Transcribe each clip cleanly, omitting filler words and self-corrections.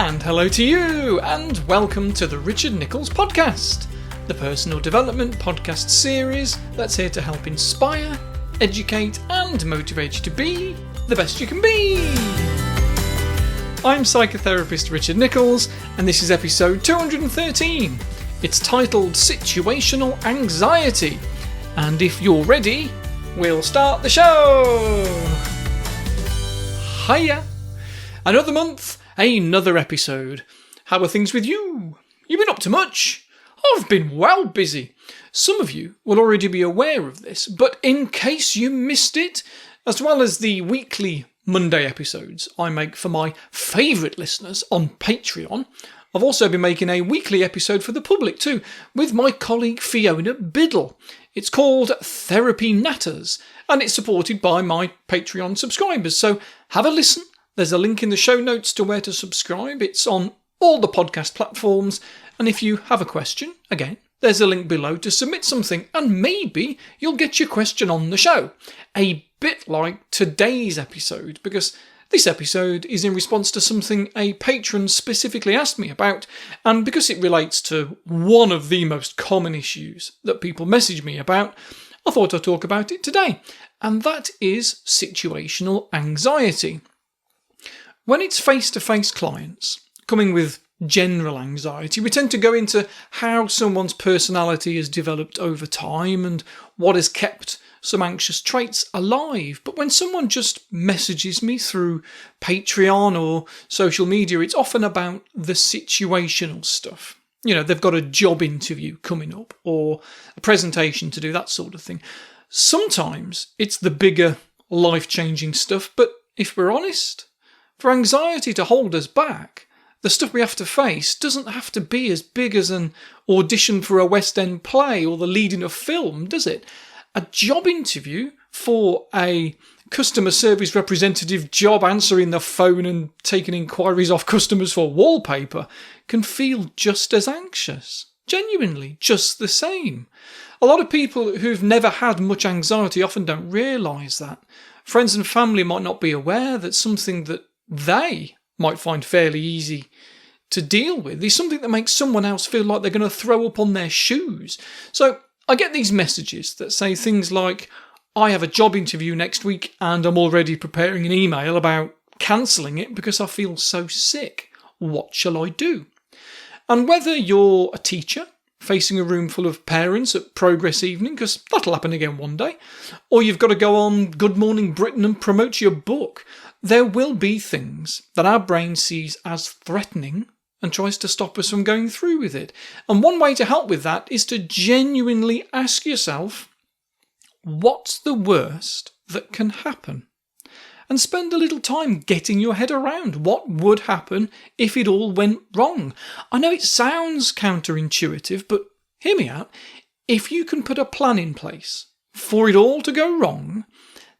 And hello to you, and welcome to the Richard Nichols Podcast, the personal development podcast series that's here to help inspire, educate, and motivate you to be the best you can be. I'm psychotherapist Richard Nichols, and this is episode 213. It's titled Situational Anxiety, and if you're ready, we'll start the show! Hiya! Another month, another episode. How are things with you? You been up to much? I've been well busy. Some of you will already be aware of this, but in case you missed it, as well as the weekly Monday episodes I make for my favourite listeners on Patreon, I've also been making a weekly episode for the public too, with my colleague Fiona Biddle. It's called Therapy Natters, and it's supported by my Patreon subscribers, so have a listen. There's a link in the show notes to where to subscribe. It's on all the podcast platforms, and if you have a question, again, there's a link below to submit something, and maybe you'll get your question on the show. A bit like today's episode, because this episode is in response to something a patron specifically asked me about, and because it relates to one of the most common issues that people message me about, I thought I'd talk about it today, and that is situational anxiety. When it's face-to-face clients coming with general anxiety, we tend to go into how someone's personality has developed over time and what has kept some anxious traits alive. But when someone just messages me through Patreon or social media, it's often about the situational stuff. You know, they've got a job interview coming up or a presentation to do, that sort of thing. Sometimes it's the bigger, life-changing stuff, but if we're honest, for anxiety to hold us back, the stuff we have to face doesn't have to be as big as an audition for a West End play or the lead in a film, does it? A job interview for a customer service representative job answering the phone and taking inquiries off customers for wallpaper can feel just as anxious. Genuinely, just the same. A lot of people who've never had much anxiety often don't realise that. Friends and family might not be aware that something that they might find fairly easy to deal with is something that makes someone else feel like they're going to throw up on their shoes. So I get these messages that say things like, I have a job interview next week and I'm already preparing an email about cancelling it because I feel so sick. What shall I do? And whether you're a teacher facing a room full of parents at Progress Evening, because that'll happen again one day, or you've got to go on Good Morning Britain and promote your book, there will be things that our brain sees as threatening and tries to stop us from going through with it. And one way to help with that is to genuinely ask yourself, what's the worst that can happen? And spend a little time getting your head around what would happen if it all went wrong. I know it sounds counterintuitive, but hear me out. If you can put a plan in place for it all to go wrong,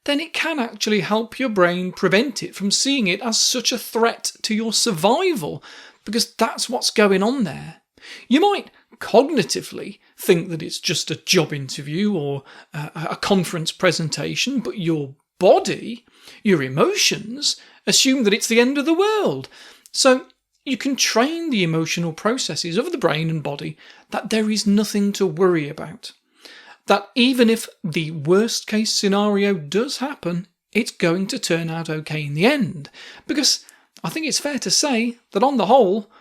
then it can actually help your brain prevent it from seeing it as such a threat to your survival, because that's what's going on there. You might cognitively think that it's just a job interview or a conference presentation, but your body, your emotions, assume that it's the end of the world. So you can train the emotional processes of the brain and body that there is nothing to worry about. That even if the worst case scenario does happen, it's going to turn out okay in the end. Because I think it's fair to say that on the whole,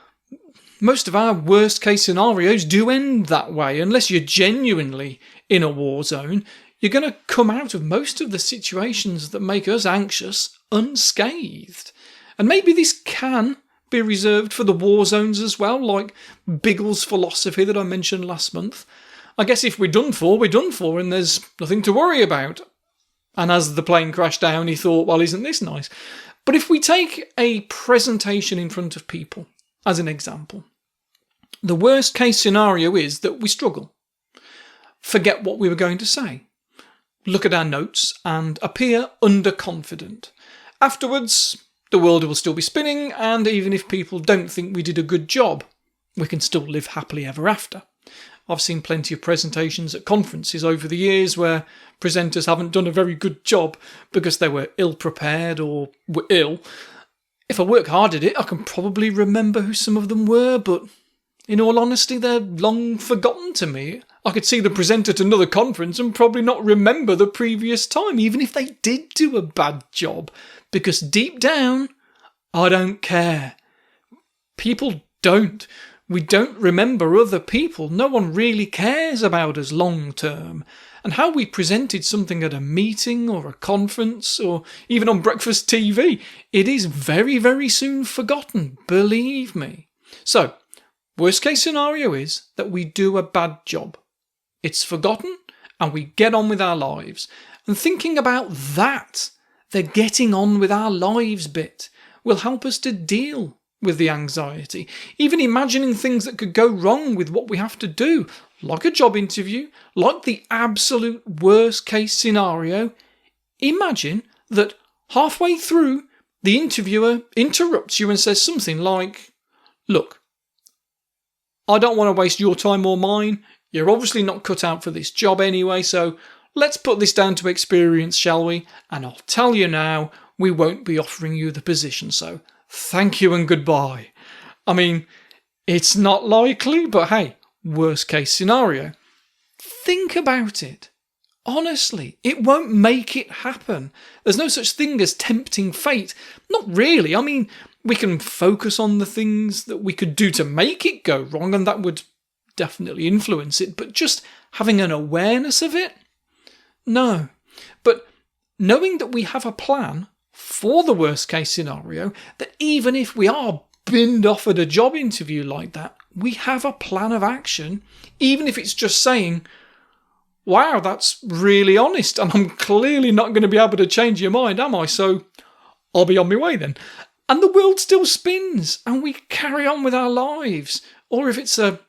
most of our worst case scenarios do end that way. Unless you're genuinely in a war zone, you're going to come out of most of the situations that make us anxious unscathed. And maybe this can be reserved for the war zones as well, like Biggles' philosophy that I mentioned last month. I guess if we're done for, we're done for, and there's nothing to worry about. And as the plane crashed down, he thought, well, isn't this nice? But if we take a presentation in front of people, as an example, the worst case scenario is that we struggle, forget what we were going to say, look at our notes and appear underconfident. Afterwards, the world will still be spinning, and even if people don't think we did a good job, we can still live happily ever after. I've seen plenty of presentations at conferences over the years where presenters haven't done a very good job because they were ill-prepared or were ill, If I work hard at it, I can probably remember who some of them were, but in all honesty, they're long forgotten to me. I could see the presenter at another conference and probably not remember the previous time, even if they did do a bad job, because deep down, I don't care. People don't. We don't remember other people. No one really cares about us long term. And how we presented something at a meeting or a conference or even on breakfast TV, it is very, very soon forgotten, believe me. So, worst case scenario is that we do a bad job. It's forgotten and we get on with our lives. And thinking about that, the getting on with our lives bit, will help us to deal with the anxiety. Even imagining things that could go wrong with what we have to do, like a job interview, like the absolute worst case scenario. Imagine that halfway through, the interviewer interrupts you and says something like, "Look, I don't want to waste your time or mine. You're obviously not cut out for this job anyway, so let's put this down to experience, shall we? And I'll tell you now, we won't be offering you the position, so thank you and goodbye." I mean, it's not likely, but hey, worst case scenario. Think about it. Honestly, it won't make it happen. There's no such thing as tempting fate. Not really. I mean, we can focus on the things that we could do to make it go wrong, and that would definitely influence it, but just having an awareness of it? No. But knowing that we have a plan for the worst case scenario, that even if we are binned off at a job interview like that, we have a plan of action, even if it's just saying, "Wow, that's really honest, and I'm clearly not going to be able to change your mind, am I? So I'll be on my way then." And the world still spins, and we carry on with our lives. Or if it's a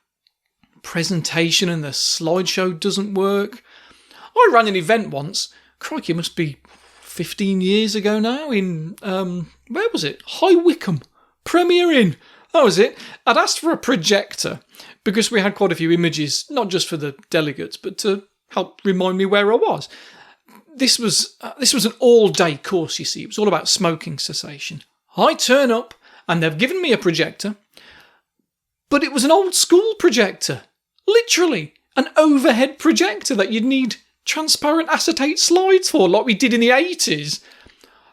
presentation and the slideshow doesn't work. I ran an event once, crikey, it must be 15 years ago now, in, where was it? High Wycombe, Premier Inn. That was it. I'd asked for a projector because we had quite a few images, not just for the delegates, but to help remind me where I was. This was an all-day course, you see. It was all about smoking cessation. I turn up and they've given me a projector, but it was an old school projector. Literally, an overhead projector that you'd need transparent acetate slides for, like we did in the 80s.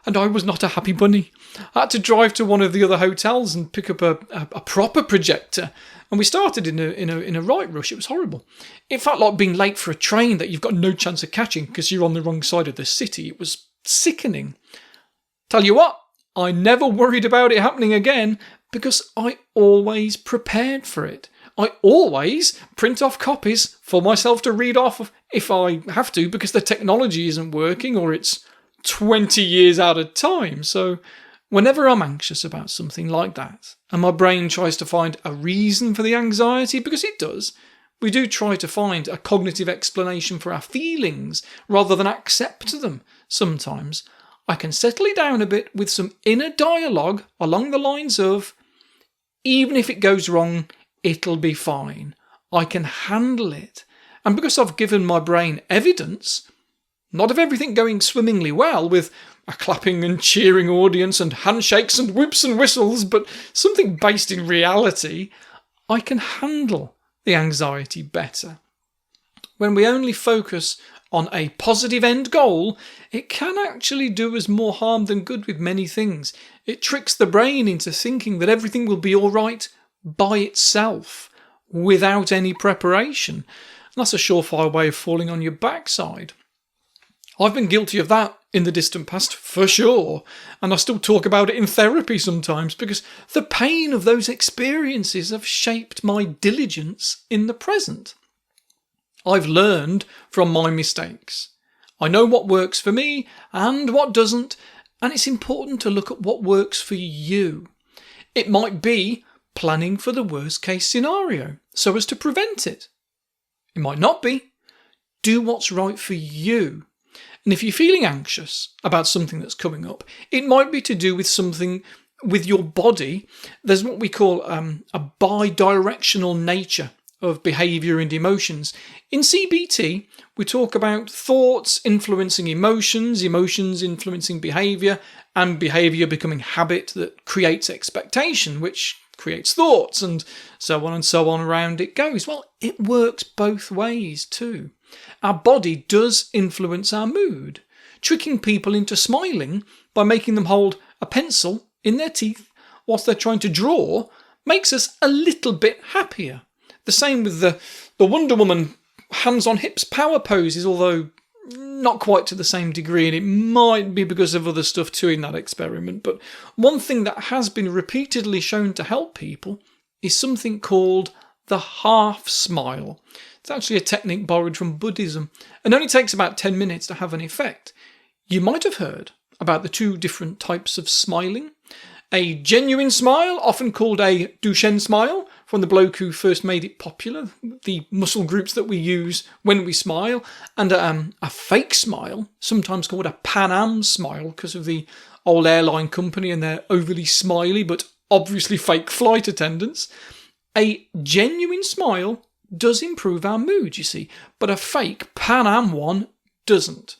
And I was not a happy bunny. I had to drive to one of the other hotels and pick up a proper projector. And we started in a right rush. It was horrible. It felt like being late for a train that you've got no chance of catching because you're on the wrong side of the city. It was sickening. Tell you what, I never worried about it happening again because I always prepared for it. I always print off copies for myself to read off if I have to, because the technology isn't working or it's 20 years out of time. So whenever I'm anxious about something like that, and my brain tries to find a reason for the anxiety, because it does, we do try to find a cognitive explanation for our feelings rather than accept them sometimes, I can settle it down a bit with some inner dialogue along the lines of, even if it goes wrong, it'll be fine. I can handle it. And because I've given my brain evidence, not of everything going swimmingly well with a clapping and cheering audience and handshakes and whoops and whistles, but something based in reality, I can handle the anxiety better. When we only focus on a positive end goal, it can actually do us more harm than good with many things. It tricks the brain into thinking that everything will be all right by itself, without any preparation. And that's a surefire way of falling on your backside. I've been guilty of that in the distant past, for sure, and I still talk about it in therapy sometimes because the pain of those experiences have shaped my diligence in the present. I've learned from my mistakes. I know what works for me and what doesn't, and it's important to look at what works for you. It might be planning for the worst case scenario so as to prevent it. It might not be. Do what's right for you. And if you're feeling anxious about something that's coming up, it might be to do with something with your body. There's what we call a bi-directional nature of behaviour and emotions. In CBT, we talk about thoughts influencing emotions, emotions influencing behaviour, and behaviour becoming habit that creates expectation, which creates thoughts, and so on around it goes. Well, it works both ways too. Our body does influence our mood. Tricking people into smiling by making them hold a pencil in their teeth whilst they're trying to draw makes us a little bit happier. The same with the Wonder Woman hands on hips power poses, although not quite to the same degree, and it might be because of other stuff too in that experiment. But one thing that has been repeatedly shown to help people is something called the half smile. It's actually a technique borrowed from Buddhism and only takes about 10 minutes to have an effect. You might have heard about the two different types of smiling. A genuine smile, often called a Duchenne smile, from the bloke who first made it popular, the muscle groups that we use when we smile, and a fake smile, sometimes called a Pan Am smile because of the old airline company and their overly smiley but obviously fake flight attendants. A genuine smile does improve our mood, you see, but a fake Pan Am one doesn't.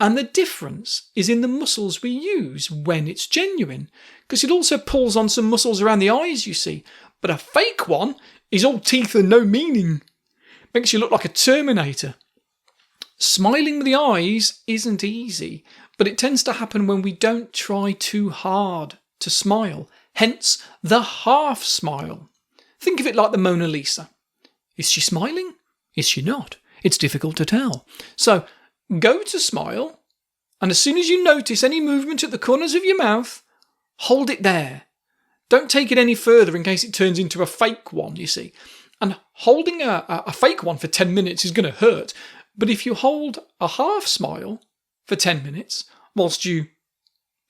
And the difference is in the muscles we use when it's genuine, because it also pulls on some muscles around the eyes, you see. But a fake one is all teeth and no meaning. Makes you look like a Terminator. Smiling with the eyes isn't easy, but it tends to happen when we don't try too hard to smile. Hence, the half smile. Think of it like the Mona Lisa. Is she smiling? Is she not? It's difficult to tell. So, go to smile, and as soon as you notice any movement at the corners of your mouth, hold it there. Don't take it any further in case it turns into a fake one, you see. And holding a fake one for 10 minutes is going to hurt. But if you hold a half smile for 10 minutes whilst you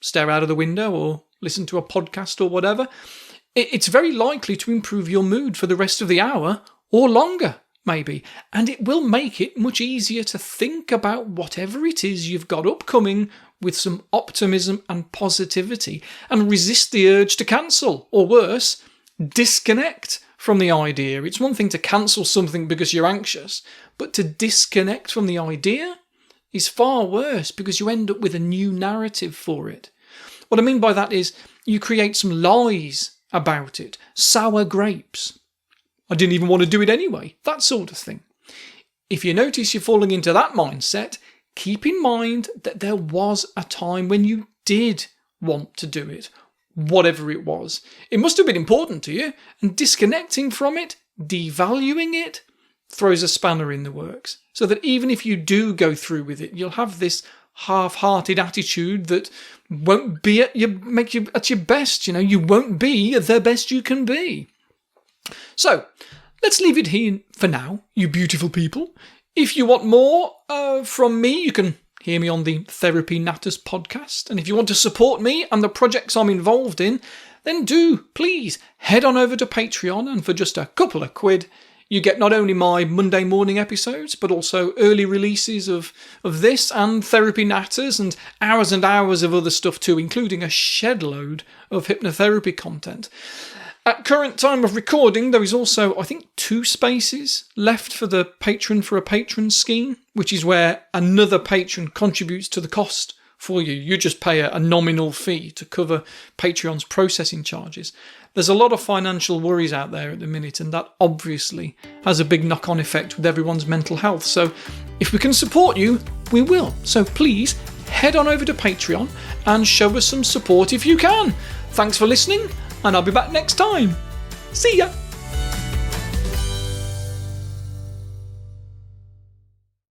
stare out of the window or listen to a podcast or whatever, it's very likely to improve your mood for the rest of the hour or longer. Maybe, and it will make it much easier to think about whatever it is you've got upcoming with some optimism and positivity, and resist the urge to cancel, or worse, disconnect from the idea. It's one thing to cancel something because you're anxious, but to disconnect from the idea is far worse because you end up with a new narrative for it. What I mean by that is you create some lies about it, sour grapes. I didn't even want to do it anyway, that sort of thing. If you notice you're falling into that mindset, keep in mind that there was a time when you did want to do it, whatever it was. It must have been important to you, and disconnecting from it, devaluing it, throws a spanner in the works. So that even if you do go through with it, you'll have this half-hearted attitude that won't be at your best. You won't be the best you can be. So, let's leave it here for now, you beautiful people. If you want more from me, you can hear me on the Therapy Natters podcast. And if you want to support me and the projects I'm involved in, then do please head on over to Patreon, and for just a couple of quid, you get not only my Monday morning episodes, but also early releases of this and Therapy Natters and hours of other stuff too, including a shed load of hypnotherapy content. At current time of recording, there is also, I think, 2 spaces left for the Patron for a Patron scheme, which is where another patron contributes to the cost for you. You just pay a nominal fee to cover Patreon's processing charges. There's a lot of financial worries out there at the minute, and that obviously has a big knock-on effect with everyone's mental health. So if we can support you, we will. So please head on over to Patreon and show us some support if you can. Thanks for listening, and I'll be back next time. See ya!